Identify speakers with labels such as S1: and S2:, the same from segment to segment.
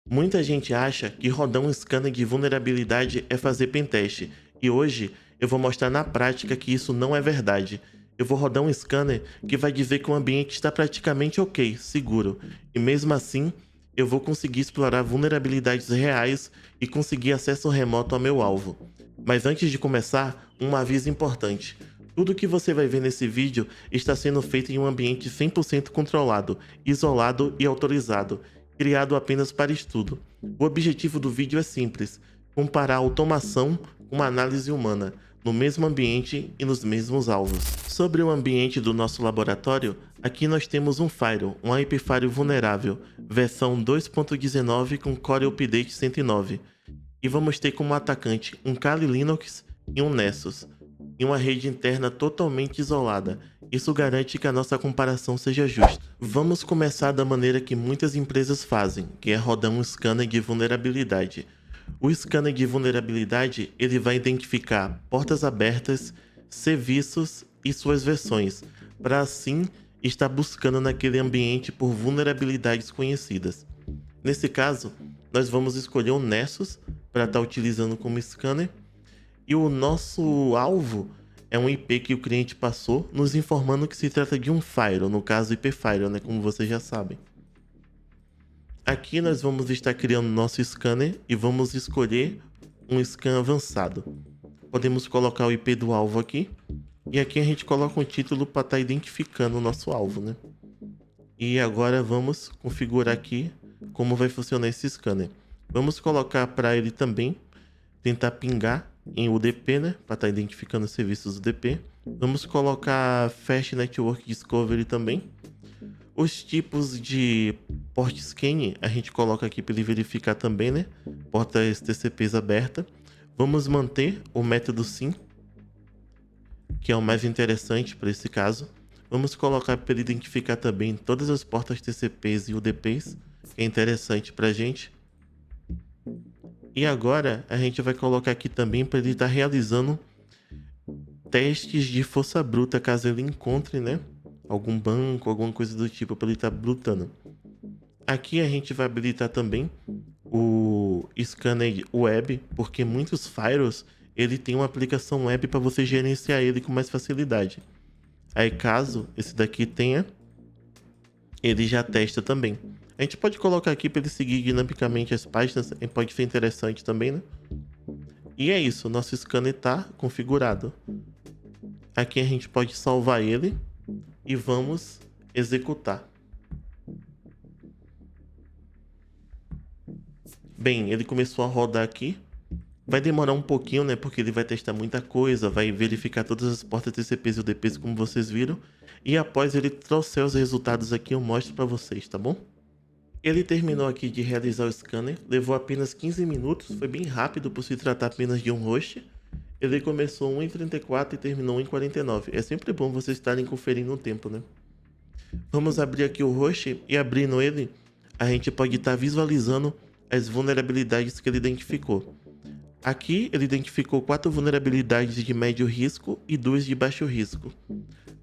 S1: Muita gente acha que rodar um scanner de vulnerabilidade é fazer pentest, e hoje eu vou mostrar na prática que isso não é verdade. Eu vou rodar um scanner que vai dizer que o ambiente está praticamente ok, seguro, e mesmo assim eu vou conseguir explorar vulnerabilidades reais e conseguir acesso remoto ao meu alvo. Mas antes de começar, um aviso importante. Tudo que você vai ver nesse vídeo está sendo feito em um ambiente 100% controlado, isolado e autorizado, criado apenas para estudo. O objetivo do vídeo é simples: comparar automação com uma análise humana, no mesmo ambiente e nos mesmos alvos. Sobre o ambiente do nosso laboratório, aqui nós temos um Firewall, um IP Firewall vulnerável, versão 2.19 com Core Update 109. E vamos ter como atacante um Kali Linux e um Nessus, em uma rede interna totalmente isolada. Isso garante que a nossa comparação seja justa. Vamos começar da maneira que muitas empresas fazem, que é rodar um scanner de vulnerabilidade. O scanner de vulnerabilidade ele vai identificar portas abertas, serviços e suas versões, para assim estar buscando naquele ambiente por vulnerabilidades conhecidas. Nesse caso, nós vamos escolher o Nessus para estar utilizando como scanner, e o nosso alvo é um IP que o cliente passou, nos informando que se trata de um Firewall, no caso IP Firewall, né, como vocês já sabem. Aqui nós vamos estar criando nosso scanner e vamos escolher um scan avançado. Podemos colocar o IP do alvo aqui, e aqui a gente coloca um título para estar identificando o nosso alvo, né? E agora vamos configurar aqui como vai funcionar esse scanner. Vamos colocar para ele também tentar pingar em UDP, né, para estar identificando os serviços UDP. Vamos colocar Fast Network Discovery também. Os tipos de port scan a gente coloca aqui para ele verificar também, né, portas TCPs aberta. Vamos manter o método SYN, que é o mais interessante para esse caso. Vamos colocar para ele identificar também todas as portas TCPs e UDPs, que é interessante para a gente. E agora a gente vai colocar aqui também para ele estar realizando testes de força bruta, caso ele encontre, né, algum banco, alguma coisa do tipo, para ele estar brutando. Aqui a gente vai habilitar também o scanner web, porque muitos firewalls ele tem uma aplicação web para você gerenciar ele com mais facilidade. Aí caso esse daqui tenha, ele já testa também. A gente pode colocar aqui para ele seguir dinamicamente as páginas, pode ser interessante também, né? E é isso, nosso scanner está configurado. Aqui a gente pode salvar ele e vamos executar. Bem, ele começou a rodar aqui. Vai demorar um pouquinho, né? Porque ele vai testar muita coisa, vai verificar todas as portas TCPs e UDPs, como vocês viram. E após ele trouxer os resultados aqui, eu mostro para vocês, tá bom? Ele terminou aqui de realizar o scanner, levou apenas 15 minutos, foi bem rápido por se tratar apenas de um host. Ele começou 1:34 e terminou 1:49. É sempre bom vocês estarem conferindo o tempo, né? Vamos abrir aqui o host e abrindo ele, a gente pode estar visualizando as vulnerabilidades que ele identificou. Aqui ele identificou 4 vulnerabilidades de médio risco e 2 de baixo risco.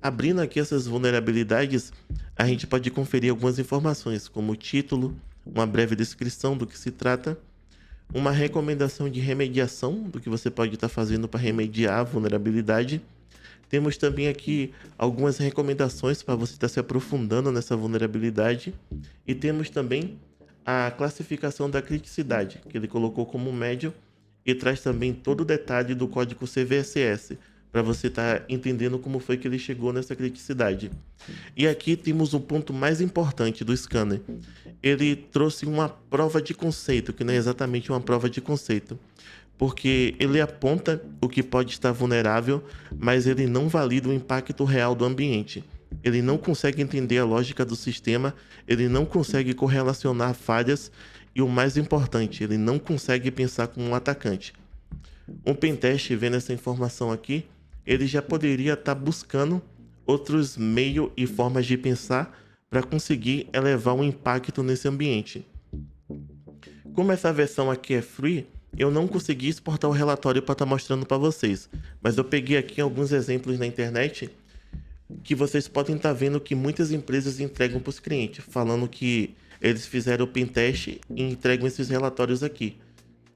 S1: Abrindo aqui essas vulnerabilidades, a gente pode conferir algumas informações, como o título, uma breve descrição do que se trata, uma recomendação de remediação do que você pode estar fazendo para remediar a vulnerabilidade. Temos também aqui algumas recomendações para você estar se aprofundando nessa vulnerabilidade. E temos também a classificação da criticidade, que ele colocou como médio, e traz também todo o detalhe do código CVSS, para você estar entendendo como foi que ele chegou nessa criticidade. E aqui temos o ponto mais importante do scanner. Ele trouxe uma prova de conceito, que não é exatamente uma prova de conceito, porque ele aponta o que pode estar vulnerável, mas ele não valida o impacto real do ambiente. Ele não consegue entender a lógica do sistema, ele não consegue correlacionar falhas e, o mais importante, ele não consegue pensar como um atacante. Um pentest, vendo essa informação aqui, ele já poderia estar buscando outros meios e formas de pensar para conseguir elevar um impacto nesse ambiente. Como essa versão aqui é free, eu não consegui exportar o relatório para estar mostrando para vocês, mas eu peguei aqui alguns exemplos na internet que vocês podem estar vendo que muitas empresas entregam para os clientes, falando que eles fizeram o pentest e entregam esses relatórios aqui.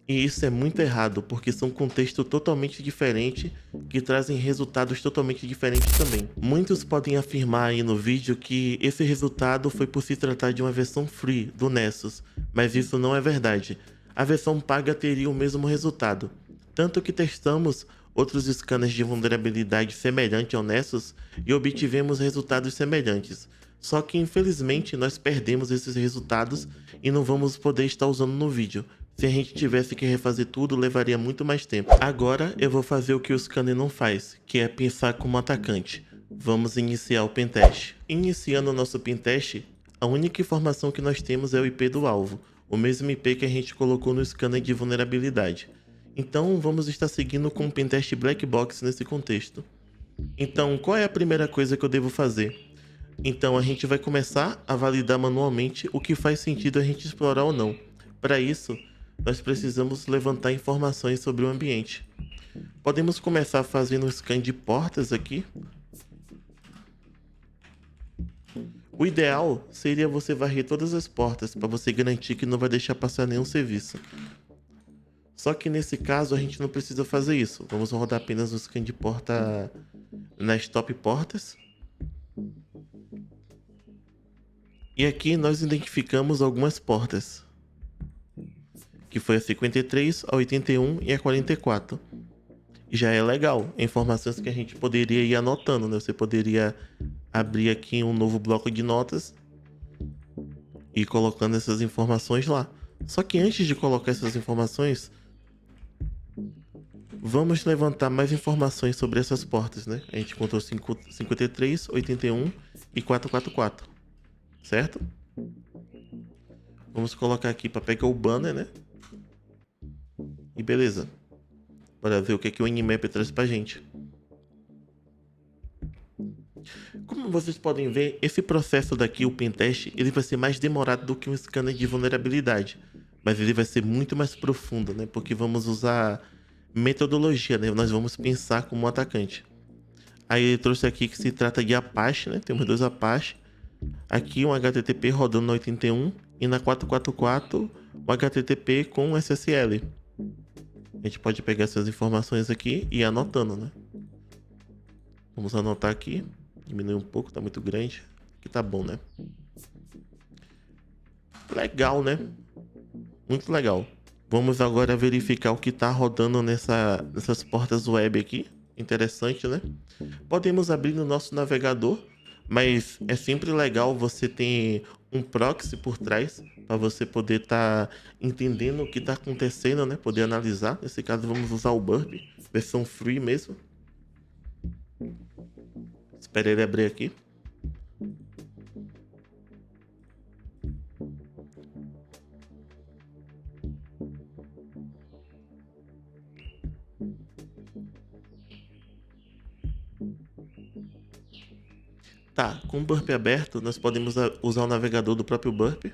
S1: E isso é muito errado, porque são contextos totalmente diferentes que trazem resultados totalmente diferentes também. Muitos podem afirmar aí no vídeo que esse resultado foi por se tratar de uma versão free do Nessus, mas isso não é verdade. A versão paga teria o mesmo resultado. Tanto que testamos outros scanners de vulnerabilidade semelhante ao Nessus e obtivemos resultados semelhantes. Só que infelizmente nós perdemos esses resultados e não vamos poder estar usando no vídeo. Se a gente tivesse que refazer tudo, levaria muito mais tempo. Agora eu vou fazer o que o scanner não faz, que é pensar como atacante. Vamos iniciar o pentest. Iniciando o nosso pentest, a única informação que nós temos é o IP do alvo, o mesmo IP que a gente colocou no scanner de vulnerabilidade. Então vamos estar seguindo com o pentest Black Box nesse contexto. Então qual é a primeira coisa que eu devo fazer? Então a gente vai começar a validar manualmente o que faz sentido a gente explorar ou não. Para isso, nós precisamos levantar informações sobre o ambiente. Podemos começar fazendo um scan de portas aqui. O ideal seria você varrer todas as portas para você garantir que não vai deixar passar nenhum serviço. Só que nesse caso a gente não precisa fazer isso. Vamos rodar apenas um scan de porta nas top portas. E aqui nós identificamos algumas portas, que foi a 53, a 81 e a 44. Já é legal, informações que a gente poderia ir anotando, né? Você poderia abrir aqui um novo bloco de notas e ir colocando essas informações lá. Só que antes de colocar essas informações, vamos levantar mais informações sobre essas portas, né? A gente encontrou 53, 81 e 444, certo? Vamos colocar aqui para pegar o banner, né? E beleza. Bora ver o que o Nmap traz pra gente. Como vocês podem ver, esse processo daqui, o pentest, ele vai ser mais demorado do que um scanner de vulnerabilidade. Mas ele vai ser muito mais profundo, né? Porque vamos usar metodologia, né? Nós vamos pensar como um atacante. Aí ele trouxe aqui que se trata de Apache, né? Temos dois Apache. Aqui um HTTP rodando na 81 e na 444 um HTTP com SSL. A gente pode pegar essas informações aqui e ir anotando, né? Vamos anotar aqui. Diminuir um pouco, tá muito grande. Aqui tá bom, né? Legal, né? Muito legal. Vamos agora verificar o que tá rodando nessas portas web aqui. Interessante, né? Podemos abrir no nosso navegador, mas é sempre legal você ter um proxy por trás para você poder estar entendendo o que está acontecendo, né? Poder analisar. Nesse caso, vamos usar o Burp, versão free mesmo. Espera ele abrir aqui. Tá, com o Burp aberto, nós podemos usar o navegador do próprio Burp.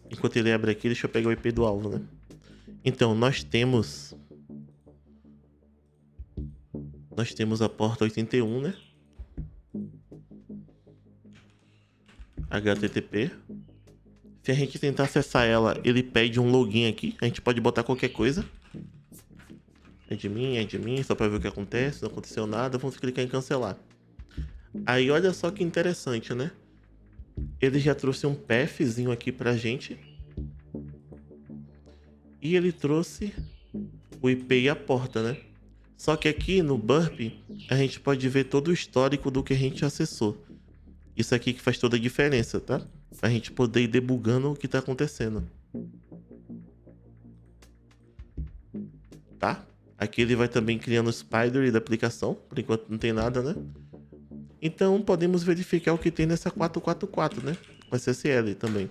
S1: Enquanto ele abre aqui, deixa eu pegar o IP do alvo, né? Então, nós temos a porta 81, né? HTTP. Se a gente tentar acessar ela, ele pede um login aqui. A gente pode botar qualquer coisa. É de mim, só para ver o que acontece. Não aconteceu nada, vamos clicar em cancelar. Aí olha só que interessante, né? Ele já trouxe um pathzinho aqui pra gente. E ele trouxe o IP e a porta, né? Só que aqui no Burp, a gente pode ver todo o histórico do que a gente acessou. Isso aqui que faz toda a diferença, tá? Pra gente poder ir debugando o que tá acontecendo. Tá? Aqui ele vai também criando o Spider da aplicação. Por enquanto não tem nada, né? Então podemos verificar o que tem nessa 444, né? Com SSL também.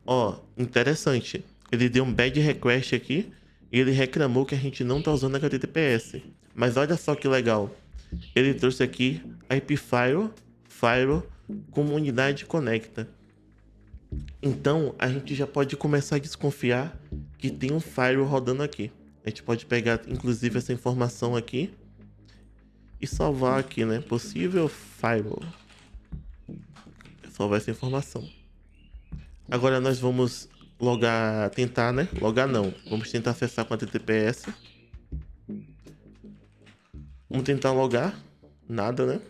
S1: Ó, interessante. Ele deu um bad request aqui e ele reclamou que a gente não tá usando HTTPS. Mas olha só que legal. Ele trouxe aqui IP Firewall, comunidade conecta. Então a gente já pode começar a desconfiar que tem um firewall rodando aqui. A gente pode pegar inclusive essa informação aqui e salvar aqui, né? Possível firewall. salvar essa informação. Agora nós vamos logar, tentar, né? Logar não. Vamos tentar acessar com a HTTPS. Vamos tentar logar. Nada, né?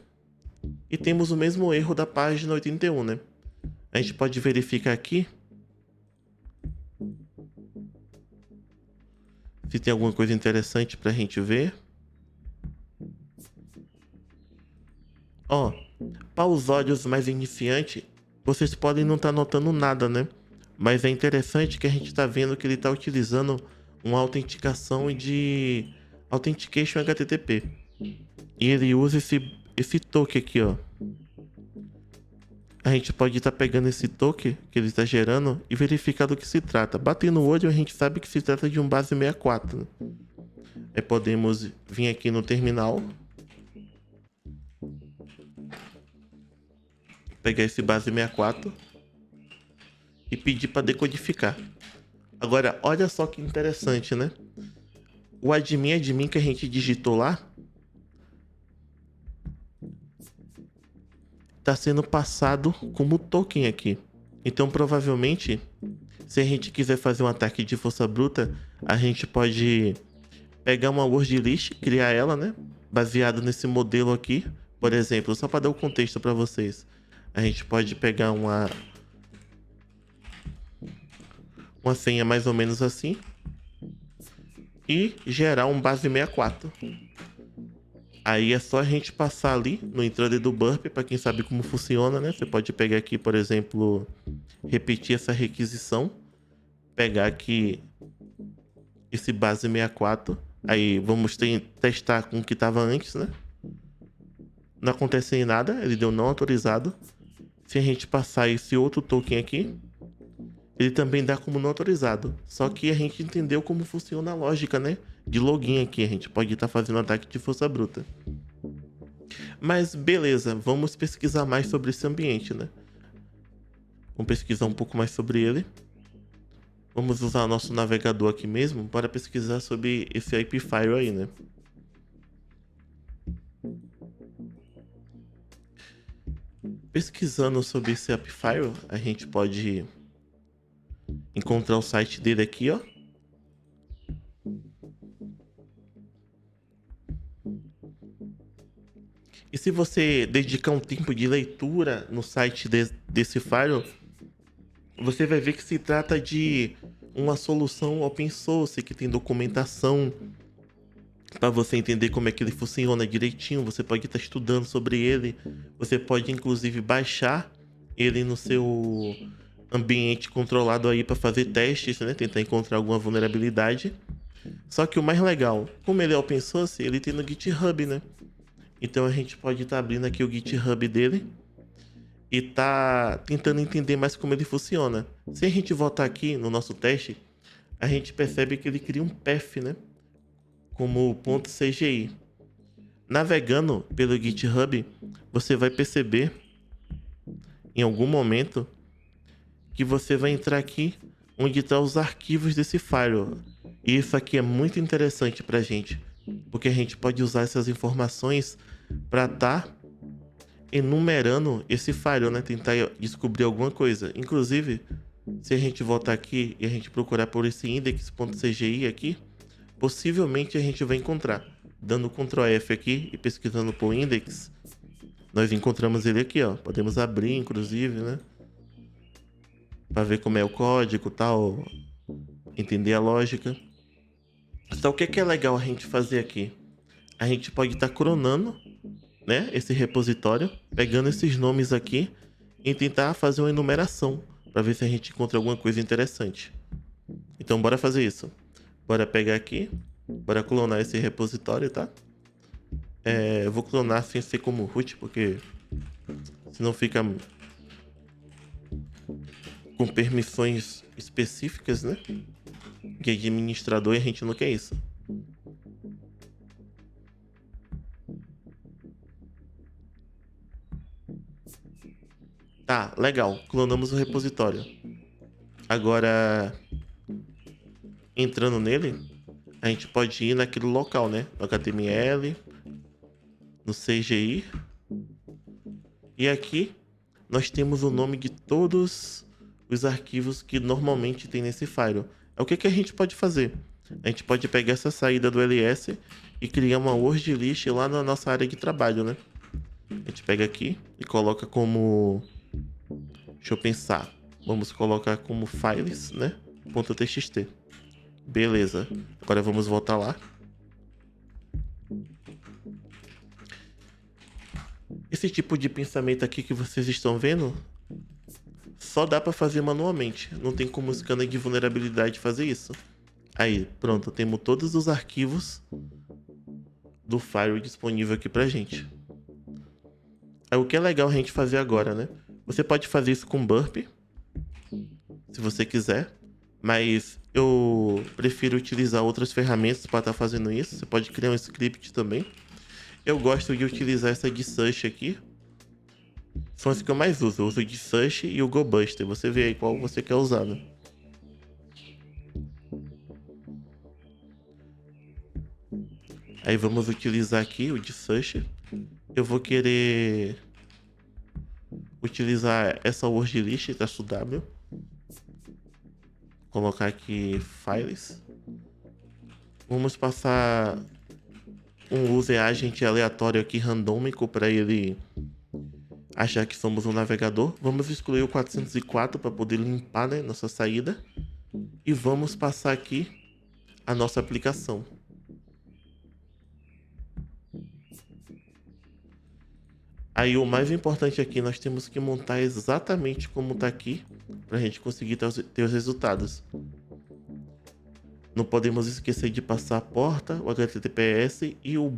S1: E temos o mesmo erro da página 81, né? A gente pode verificar aqui se tem alguma coisa interessante pra gente ver. Ó, para os olhos mais iniciantes, vocês podem não estar notando nada, né? Mas é interessante que a gente está vendo que ele está utilizando uma autenticação de Authentication HTTP. E ele usa esse token aqui, ó. A gente pode estar pegando esse token que ele está gerando e verificar do que se trata. Batendo o olho, a gente sabe que se trata de um base 64. Né? Aí podemos vir aqui no terminal. Pegar esse base 64 e pedir para decodificar. Agora, olha só que interessante, né? O admin que a gente digitou lá está sendo passado como token aqui. Então, provavelmente, se a gente quiser fazer um ataque de força bruta, a gente pode pegar uma word list, criar ela, né? Baseado nesse modelo aqui. Por exemplo, só para dar o contexto para vocês. A gente pode pegar uma senha mais ou menos assim e gerar um base 64. Aí é só a gente passar ali no intruder do Burp, para quem sabe como funciona, né? Você pode pegar aqui, por exemplo, repetir essa requisição, pegar aqui esse base 64, aí vamos testar com o que estava antes, né? Não acontece nada, ele deu não autorizado. Se a gente passar esse outro token aqui, ele também dá como não autorizado. Só que a gente entendeu como funciona a lógica, né? De login aqui. A gente pode estar fazendo ataque de força bruta. Mas beleza, vamos pesquisar mais sobre esse ambiente, né? Vamos pesquisar um pouco mais sobre ele. Vamos usar nosso navegador aqui mesmo para pesquisar sobre esse IP File aí, né? Pesquisando sobre esse IP File, a gente pode encontrar o site dele aqui, ó. E se você dedicar um tempo de leitura no site desse file, você vai ver que se trata de uma solução open source que tem documentação para você entender como é que ele funciona direitinho. Você pode estar estudando sobre ele. Você pode inclusive baixar ele no seu ambiente controlado aí para fazer testes, né? Tentar encontrar alguma vulnerabilidade. Só que o mais legal, como ele é open source, ele tem no GitHub, né? Então a gente pode estar abrindo aqui o GitHub dele e tá tentando entender mais como ele funciona. Se a gente voltar aqui no nosso teste, a gente percebe que ele cria um path, né? Como .cgi. Navegando pelo GitHub, você vai perceber em algum momento que você vai entrar aqui onde estão os arquivos desse file. E isso aqui é muito interessante pra gente, porque a gente pode usar essas informações para estar enumerando esse file, né? Tentar descobrir alguma coisa. Inclusive, se a gente voltar aqui e a gente procurar por esse index.cgi aqui, possivelmente a gente vai encontrar. Dando Ctrl F aqui e pesquisando por index, nós encontramos ele aqui, ó. Podemos abrir, inclusive, né? Para ver como é o código e tal, entender a lógica. Então, o que é legal a gente fazer aqui? A gente pode estar cronando, né, esse repositório, pegando esses nomes aqui e tentar fazer uma enumeração para ver se a gente encontra alguma coisa interessante. Então, bora fazer isso. Bora pegar aqui, bora clonar esse repositório, tá? Eu vou clonar sem ser como root, porque senão fica com permissões específicas, né? De administrador, e a gente não quer isso. Tá, legal. Clonamos o repositório. Agora, entrando nele, a gente pode ir naquele local, né? No HTML, no CGI. E aqui, nós temos o nome de todos os arquivos que normalmente tem nesse file. O que a gente pode fazer? A gente pode pegar essa saída do ls e criar uma word list lá na nossa área de trabalho, né? A gente pega aqui e coloca como... Deixa eu pensar. Vamos colocar como files, né? .txt. Beleza. Agora vamos voltar lá. Esse tipo de pensamento aqui que vocês estão vendo, só dá para fazer manualmente. Não tem como o scanner de vulnerabilidade fazer isso. Aí, pronto. Temos todos os arquivos do file disponível aqui pra gente. Aí, o que é legal a gente fazer agora, né? Você pode fazer isso com Burp, se você quiser. Mas eu prefiro utilizar outras ferramentas para estar fazendo isso. Você pode criar um script também. Eu gosto de utilizar essa de search aqui. São as que eu mais uso. Eu uso o de search e o GoBuster. Você vê aí qual você quer usar, né? Aí vamos utilizar aqui o de search. Eu vou querer utilizar essa word list, -w. Colocar aqui files. Vamos passar um user agent aleatório aqui, randômico, para ele achar que somos um navegador. Vamos excluir o 404 para poder limpar, né, nossa saída. E vamos passar aqui a nossa aplicação. Aí o mais importante aqui, nós temos que montar exatamente como está aqui, para a gente conseguir ter os resultados. Não podemos esquecer de passar a porta, o HTTPS e o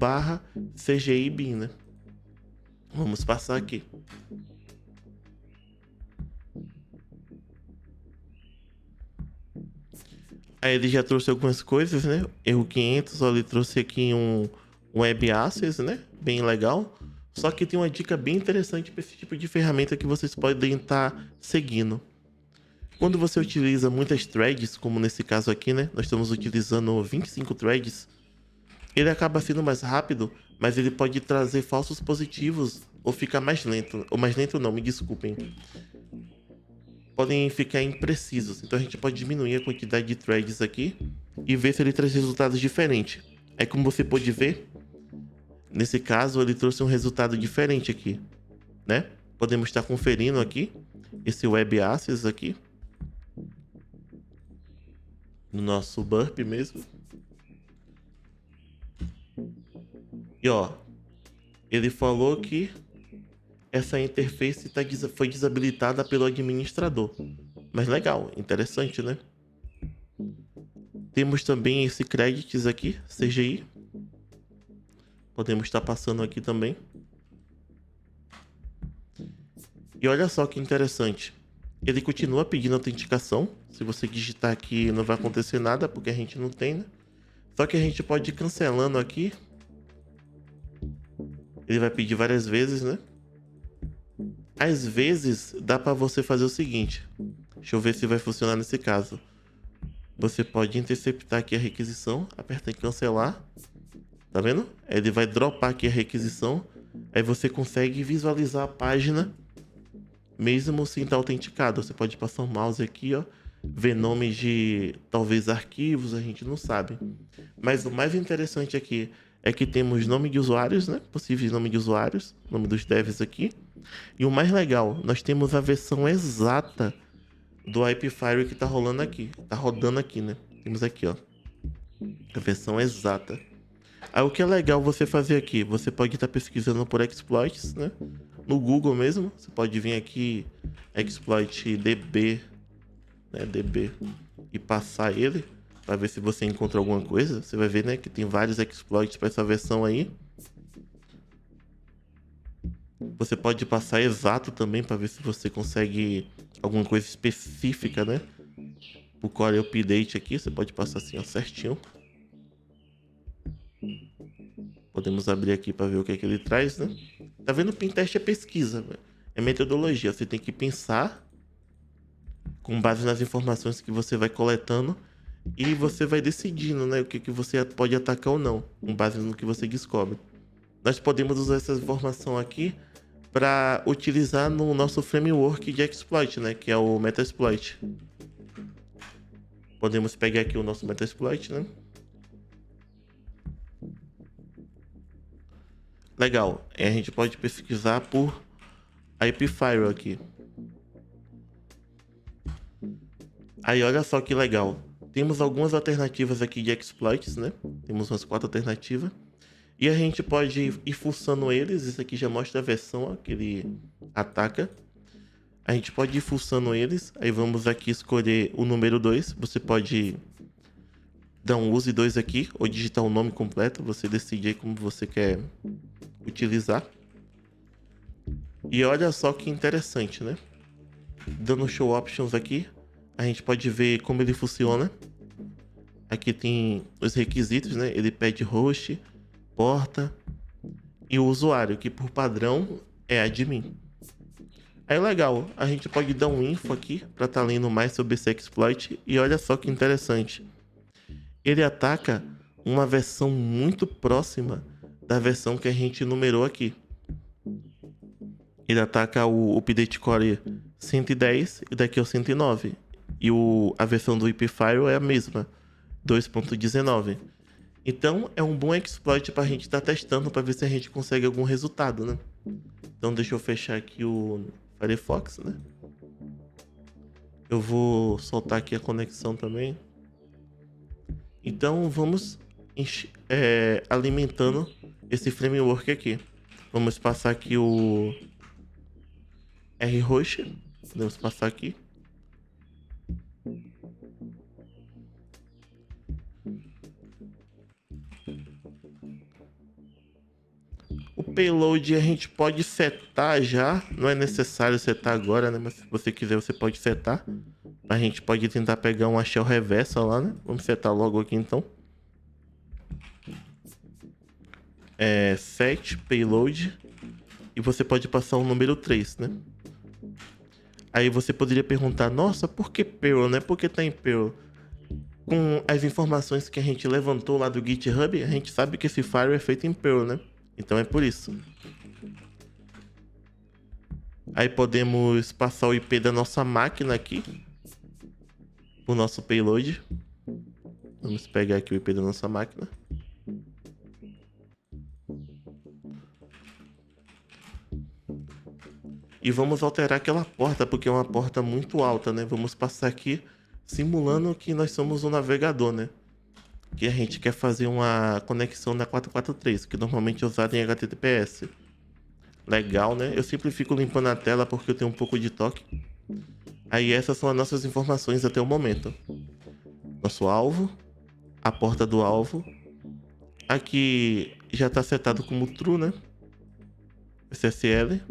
S1: /CGI bin, né? Vamos passar aqui. Aí ele já trouxe algumas coisas, né? Erro 500, ó, ele trouxe aqui um web access, né? Bem legal. Só que tem uma dica bem interessante para esse tipo de ferramenta que vocês podem estar seguindo. Quando você utiliza muitas threads, como nesse caso aqui, né? Nós estamos utilizando 25 threads. Ele acaba sendo mais rápido, mas ele pode trazer falsos positivos ou ficar mais lento. Ou mais lento não, me desculpem. Podem ficar imprecisos. Então a gente pode diminuir a quantidade de threads aqui e ver se ele traz resultados diferentes. É como você pode ver, nesse caso ele trouxe um resultado diferente aqui, né? Podemos estar conferindo aqui esse web access aqui no nosso burp mesmo. E ó, ele falou que essa interface foi desabilitada pelo administrador. Mas legal, interessante, né? Temos também esse credits aqui, CGI. Podemos estar passando aqui também. E olha só que interessante. Ele continua pedindo autenticação. Se você digitar aqui não vai acontecer nada, porque a gente não tem, né? Só que a gente pode ir cancelando aqui. Ele vai pedir várias vezes, né? Às vezes dá para você fazer o seguinte. Deixa eu ver se vai funcionar nesse caso. Você pode interceptar aqui a requisição, aperta em cancelar. Tá vendo? Ele vai dropar aqui a requisição. Aí você consegue visualizar a página mesmo sem estar autenticado. Você pode passar o mouse aqui, ó, ver nomes de talvez arquivos, a gente não sabe. Mas o mais interessante aqui é que temos nome de usuários, né? Possíveis nome de usuários, nome dos devs aqui. E o mais legal, nós temos a versão exata do IPFire que tá rolando aqui. Tá rodando aqui, né? Temos aqui, ó, a versão exata. Aí o que é legal você fazer aqui, você pode estar pesquisando por exploits, né? No Google mesmo, você pode vir aqui, exploit DB, né? DB, e passar ele, para ver se você encontra alguma coisa. Você vai ver, né, que tem vários exploits para essa versão aí. Você pode passar exato também, para ver se você consegue alguma coisa específica, né? O core update aqui, você pode passar assim, ó, certinho. Podemos abrir aqui para ver o que é que ele traz, né? Tá vendo? O pentest é pesquisa, véio. É metodologia. Você tem que pensar com base nas informações que você vai coletando e você vai decidindo, né, o que você pode atacar ou não, com base no que você descobre. Nós podemos usar essa informação aqui para utilizar no nosso framework de exploit, né? Que é o Metasploit. Podemos pegar aqui o nosso Metasploit, né? Legal. A gente pode pesquisar por IP Firewall aqui. Aí olha só que legal. Temos algumas alternativas aqui de exploits, né? Temos umas 4 alternativas. E a gente pode ir fuçando eles. Isso aqui já mostra a versão ó, que ele ataca. A gente pode ir fuçando eles. Aí vamos aqui escolher o número 2. Você pode dar um use 2 aqui. Ou digitar o nome completo. Você decide aí como você quer utilizar. E olha só que interessante, né? Dando show options aqui. A gente pode ver como ele funciona. Aqui tem os requisitos, né? Ele pede host, porta e o usuário, que por padrão é admin. Aí legal, a gente pode dar um info aqui para estar lendo mais sobre esse exploit. E olha só que interessante. Ele ataca uma versão muito próxima da versão que a gente numerou aqui. Ele ataca o update core 110 e daqui é o 109. E a versão do IP Firewall é a mesma, 2.19. Então é um bom exploit para a gente estar testando para ver se a gente consegue algum resultado, né? Então deixa eu fechar aqui o Firefox, né? Eu vou soltar aqui a conexão também. Então vamos alimentando esse framework aqui. Vamos passar aqui o rhost. Podemos passar aqui. O payload a gente pode setar já, não é necessário setar agora, né? Mas se você quiser, você pode setar. A gente pode tentar pegar uma shell reversa lá, né? Vamos setar logo aqui então. Set payload. E você pode passar o número 3, né? Aí você poderia perguntar, nossa, por que Perl, né? Por que tá em Perl? Com as informações que a gente levantou lá do GitHub, a gente sabe que esse Firewall é feito em Perl, né? Então é por isso. Aí podemos passar o IP da nossa máquina aqui. O nosso payload. Vamos pegar aqui o IP da nossa máquina. E vamos alterar aquela porta, porque é uma porta muito alta, né? Vamos passar aqui simulando que nós somos um navegador, né? Que a gente quer fazer uma conexão na 443, que normalmente é usada em HTTPS. Legal, né? Eu sempre fico limpando a tela porque eu tenho um pouco de toque. Aí essas são as nossas informações até o momento. Nosso alvo, a porta do alvo. Aqui já está setado como true, né? SSL.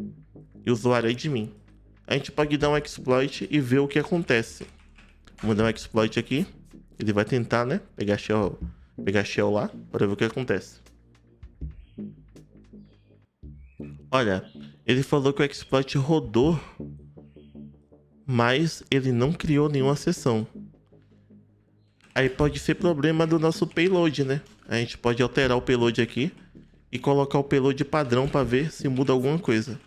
S1: E o usuário é de mim. A gente pode dar um exploit e ver o que acontece. Vamos dar um exploit aqui. Ele vai tentar, né? Pegar shell lá para ver o que acontece. Olha, ele falou que o exploit rodou, mas ele não criou nenhuma sessão. Aí pode ser problema do nosso payload, né? A gente pode alterar o payload aqui e colocar o payload padrão para ver se muda alguma coisa.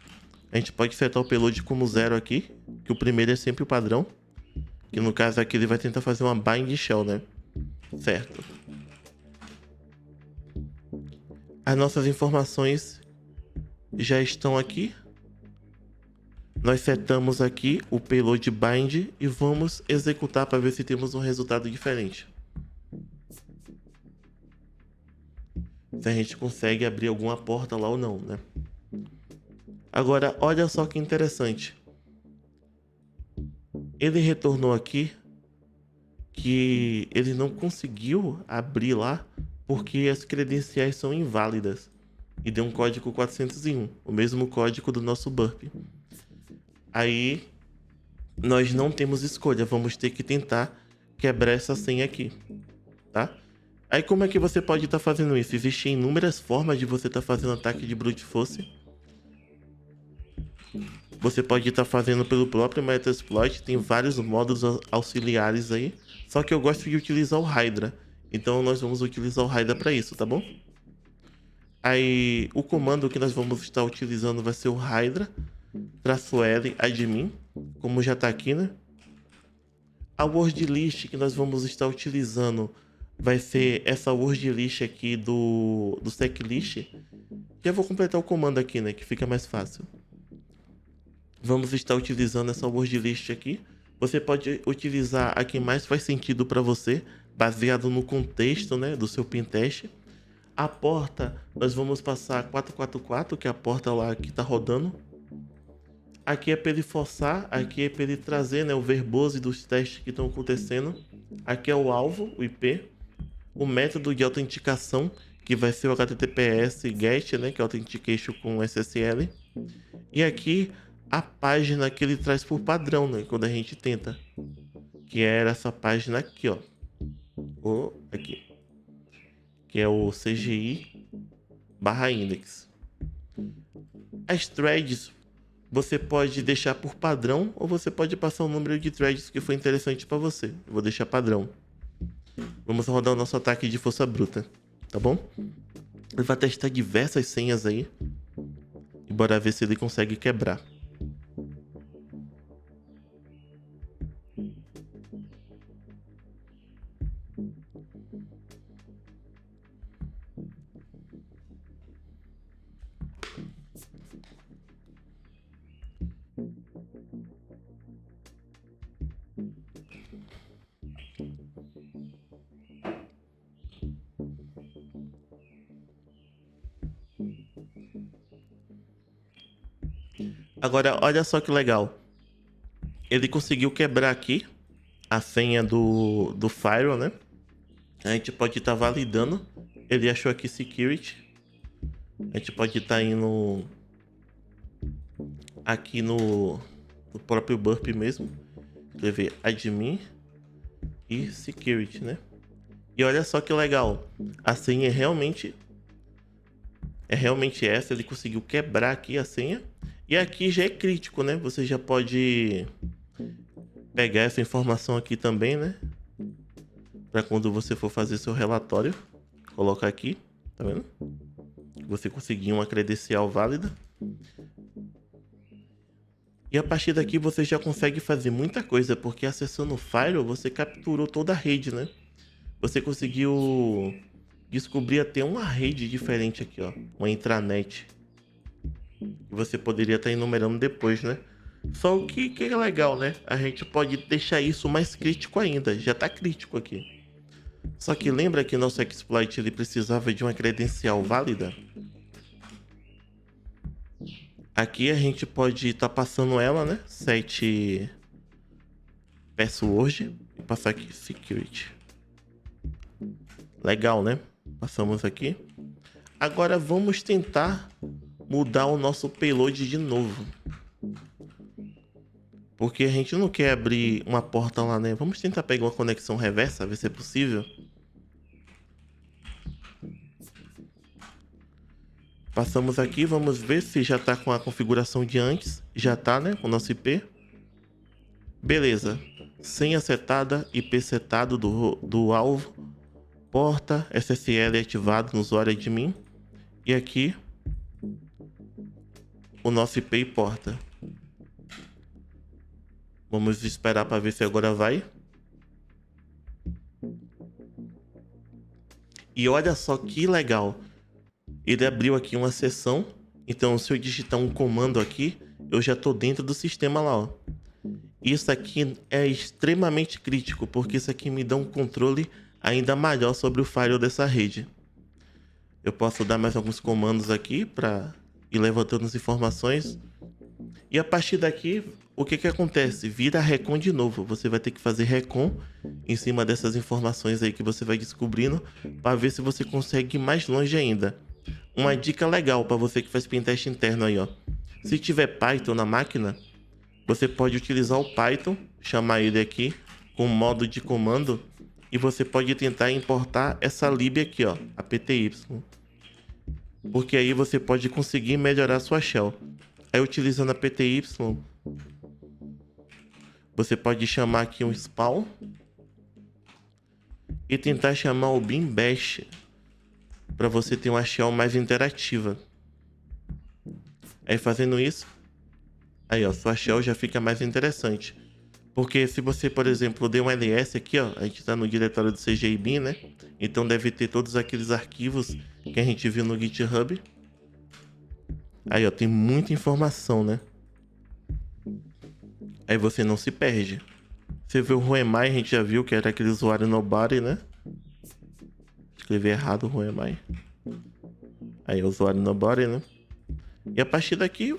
S1: A gente pode setar o payload como 0 aqui, que o primeiro é sempre o padrão. Que no caso aqui ele vai tentar fazer uma bind shell, né? Certo. As nossas informações já estão aqui. Nós setamos aqui o payload bind e vamos executar para ver se temos um resultado diferente. Se a gente consegue abrir alguma porta lá ou não, né? Agora, olha só que interessante. Ele retornou aqui que ele não conseguiu abrir lá porque as credenciais são inválidas. E deu um código 401, o mesmo código do nosso burp. Aí, nós não temos escolha, vamos ter que tentar quebrar essa senha aqui, tá? Aí como é que você pode estar fazendo isso? Existem inúmeras formas de você estar fazendo ataque de brute force. Você pode estar fazendo pelo próprio Metasploit, tem vários modos auxiliares aí. Só que eu gosto de utilizar o Hydra. Então nós vamos utilizar o Hydra para isso, tá bom? Aí o comando que nós vamos estar utilizando vai ser o Hydra-L admin, como já tá aqui, né? A word list que nós vamos estar utilizando vai ser essa word list aqui do seclist. Já vou completar o comando aqui, né? Que fica mais fácil. Vamos estar utilizando essa word list aqui. Você pode utilizar a que mais faz sentido para você, baseado no contexto, né, do seu pentest. A porta, nós vamos passar 444, que é a porta lá que está rodando. Aqui é para ele forçar, aqui é para ele trazer, né, o verbose dos testes que estão acontecendo. Aqui é o alvo, o IP. O método de autenticação, que vai ser o HTTPS GET, né, que é Authentication com SSL. E aqui a página que ele traz por padrão, né, quando a gente tenta. Que era essa página aqui, ó. Aqui. Que é o CGI/index. As threads você pode deixar por padrão ou você pode passar o número de threads que foi interessante para você. Eu vou deixar padrão. Vamos rodar o nosso ataque de força bruta, tá bom? Ele vai testar diversas senhas aí. E bora ver se ele consegue quebrar. Agora, olha só que legal. Ele conseguiu quebrar aqui a senha do firewall, né? A gente pode estar validando. Ele achou aqui security. A gente pode estar indo aqui no próprio burp mesmo. Escrever admin e security, né? E olha só que legal. A senha é realmente essa. Ele conseguiu quebrar aqui a senha. E aqui já é crítico, né? Você já pode pegar essa informação aqui também, né? Para quando você for fazer seu relatório, colocar aqui, tá vendo? Você conseguir uma credencial válida. E a partir daqui você já consegue fazer muita coisa, porque acessando o firewall você capturou toda a rede, né? Você conseguiu descobrir até uma rede diferente aqui, ó, uma intranet. Que você poderia estar enumerando depois, né? Só o que é legal, né? A gente pode deixar isso mais crítico ainda. Já tá crítico aqui. Só que lembra que nosso exploit ele precisava de uma credencial válida? Aqui a gente pode estar passando ela, né? Set password e passar aqui security. Legal, né? Passamos aqui. Agora vamos tentar mudar o nosso payload de novo. Porque a gente não quer abrir uma porta lá, né? Vamos tentar pegar uma conexão reversa, ver se é possível. Passamos aqui, vamos ver se já tá com a configuração de antes. Já tá, né? Com o nosso IP. Beleza. Senha setada, IP setado do alvo. Porta SSL ativado no usuário admin. E aqui o nosso IP e porta. Vamos esperar para ver se agora vai. E olha só que legal. Ele abriu aqui uma seção. Então, se eu digitar um comando aqui, eu já estou dentro do sistema lá, ó. Isso aqui é extremamente crítico, porque isso aqui me dá um controle ainda maior sobre o firewall dessa rede. Eu posso dar mais alguns comandos aqui para ir levantando as informações. E a partir daqui, o que acontece? Vira recon de novo. Você vai ter que fazer recon em cima dessas informações aí que você vai descobrindo para ver se você consegue ir mais longe ainda. Uma dica legal para você que faz pentest interno aí, ó. Se tiver Python na máquina, você pode utilizar o Python, chamar ele aqui com modo de comando e você pode tentar importar essa lib aqui, ó, a PTY. Porque aí você pode conseguir melhorar sua shell. Aí utilizando a PTY, você pode chamar aqui um spawn e tentar chamar o bin bash. para você ter uma shell mais interativa. Aí fazendo isso, aí ó, sua shell já fica mais interessante. Porque se você, por exemplo, der um ls aqui, ó, a gente tá no diretório do CGI Bin, né? Então deve ter todos aqueles arquivos que a gente viu no GitHub. Aí ó, tem muita informação, né? Aí você não se perde. Você vê o Ruemai, a gente já viu que era aquele usuário nobody, né? Escrevi errado o Ruemai. Aí o usuário nobody, né? E a partir daqui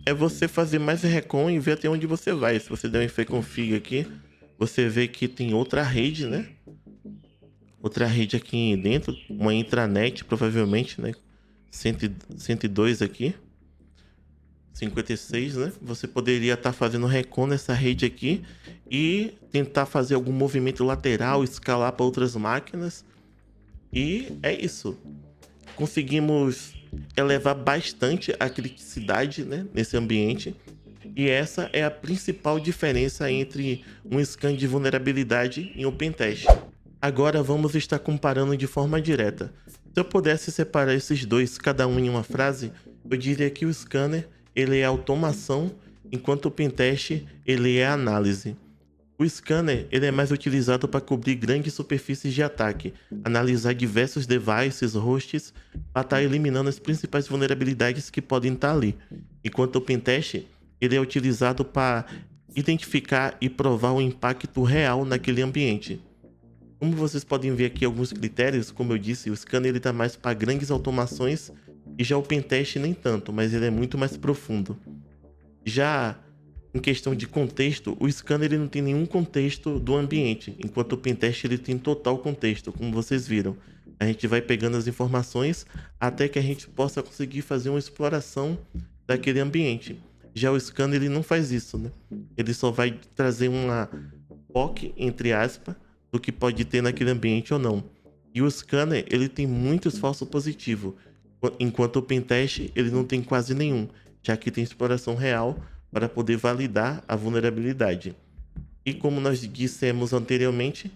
S1: é você fazer mais recon e ver até onde você vai. Se você der um ifconfig aqui, você vê que tem outra rede, né? Outra rede aqui dentro, uma intranet provavelmente, né? 102 aqui. 56, né? Você poderia estar fazendo recon nessa rede aqui e tentar fazer algum movimento lateral, escalar para outras máquinas. E é isso. Conseguimos elevar bastante a criticidade, né, nesse ambiente. E essa é a principal diferença entre um scan de vulnerabilidade e um pentest. Agora vamos estar comparando de forma direta. Se eu pudesse separar esses dois, cada um em uma frase, eu diria que o scanner ele é automação, enquanto o pentest ele é análise. O scanner ele é mais utilizado para cobrir grandes superfícies de ataque, analisar diversos devices, hosts, para estar eliminando as principais vulnerabilidades que podem estar ali. Enquanto o pentest ele é utilizado para identificar e provar o impacto real naquele ambiente. Como vocês podem ver aqui alguns critérios, como eu disse, o scanner está mais para grandes automações e já o pentest nem tanto, mas ele é muito mais profundo. Já em questão de contexto, o scanner ele não tem nenhum contexto do ambiente, enquanto o pentest ele tem total contexto, como vocês viram. A gente vai pegando as informações até que a gente possa conseguir fazer uma exploração daquele ambiente. Já o scanner ele não faz isso, né? Ele só vai trazer uma POC, entre aspas, do que pode ter naquele ambiente ou não. E o scanner ele tem muitos falsos positivos, enquanto o pentest ele não tem quase nenhum, já que tem exploração real para poder validar a vulnerabilidade. E como nós dissemos anteriormente,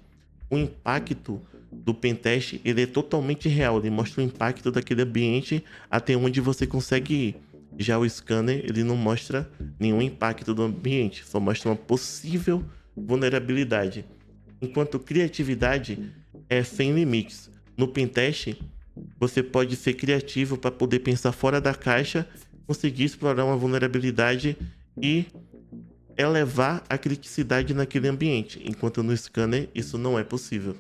S1: o impacto do pentest ele é totalmente real, ele mostra o impacto daquele ambiente até onde você consegue ir. Já o scanner ele não mostra nenhum impacto do ambiente, só mostra uma possível vulnerabilidade. Enquanto criatividade é sem limites. No pentest, você pode ser criativo para poder pensar fora da caixa, conseguir explorar uma vulnerabilidade e elevar a criticidade naquele ambiente, enquanto no scanner isso não é possível.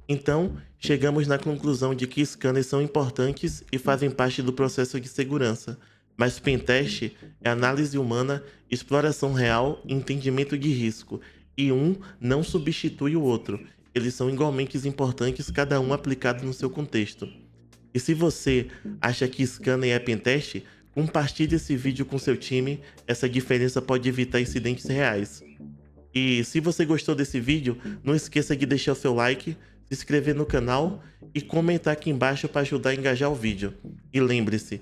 S1: Então, chegamos na conclusão de que scanners são importantes e fazem parte do processo de segurança, mas pentest é análise humana, exploração real e entendimento de risco, e um não substitui o outro. Eles são igualmente importantes, cada um aplicado no seu contexto. E se você acha que scanner é pentest, compartilhe esse vídeo com seu time, essa diferença pode evitar incidentes reais. E se você gostou desse vídeo, não esqueça de deixar o seu like, se inscrever no canal e comentar aqui embaixo para ajudar a engajar o vídeo. E lembre-se,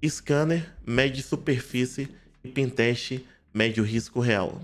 S1: scanner mede superfície e pentest mede o risco real.